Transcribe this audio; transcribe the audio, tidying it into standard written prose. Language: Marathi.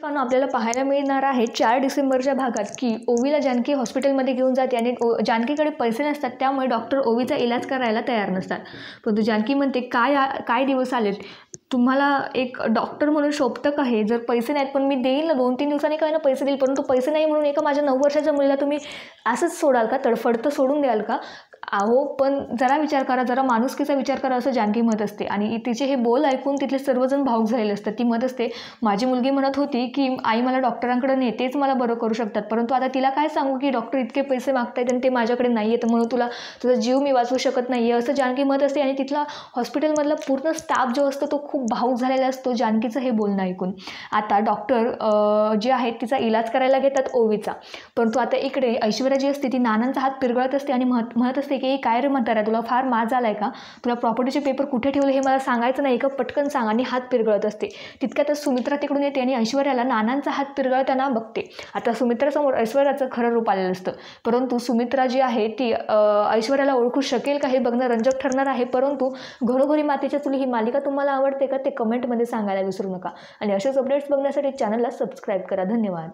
कारण आपल्याला पाहायला मिळणार आहे 4 डिसेंबरच्या भागात की ओवीला जानकी हॉस्पिटलमध्ये घेऊन जाते आणि जानकीकडे पैसे नसतात, त्यामुळे डॉक्टर ओवीचा इलाज करायला तयार नसतात. परंतु जानकी म्हणते काय दिवस आलेत, तुम्हाला एक डॉक्टर म्हणून शोभतं का हे? जर पैसे नाहीत पण मी देईल ना, 2-3 दिवसांनी काय ना पैसे देईल, परंतु पैसे नाही म्हणून एका माझ्या 9 वर्षाच्या मुलीला तुम्ही असंच सोडाल का? तडफडतं सोडून द्याल का? अहो पण जरा विचार करा, जरा माणुसकीचा विचार करा, असं जानकी म्हणत असते. आणि तिचे हे बोल ऐकून तिथले सर्वजण भावूक झालेले असतात. ती म्हणत असते, माझी मुलगी म्हणत होती की आई मला डॉक्टरांकडे ने, तेच मला बरं करू शकतात, परंतु आता तिला काय सांगू की डॉक्टर इतके पैसे मागतायत आणि ते माझ्याकडे नाही आहेत, म्हणून तुझा जीव मी वाचवू शकत नाही आहे, असं जानकी म्हणत असते. आणि तिथला हॉस्पिटलमधला पूर्ण स्टाफ जो असतो तो खूप भावूक झालेला असतो जानकीचं हे बोलणं ऐकून. आता डॉक्टर जे आहेत तिचा इलाज करायला घेतात ओवीचा, परंतु आता इकडे ऐश्वर्या जी असते ती नानांचा हात पिरगळत असते आणि म्हणत असते की काय रे म्हातारा, तुला फार माज आलाय का? तुला प्रॉपर्टीचे पेपर कुठे ठेवले हे मला सांगायचं नाही का? पटकन सांग. आणि हात पिरगळत असते. तितक्यातच सुमित्रा तिकडून येते आणि ऐश्वर्याला नानांचा हात पिरगळताना बघते. आता सुमित्रासमोर ऐश्वर्याचं खरं रूप आलेलं असतं, परंतु सुमित्रा जी आहे ती ऐश्वर्याला ओळखू शकेल का हे बघणं रंजक ठरणार आहे. परंतु घरोघरी मातीच्या चुली ही मालिका तुम्हाला आवडते का ते कमेंटमध्ये सांगायला विसरू नका. आणि असेच अपडेट्स बघण्यासाठी चॅनलला सबस्क्राईब करा. धन्यवाद.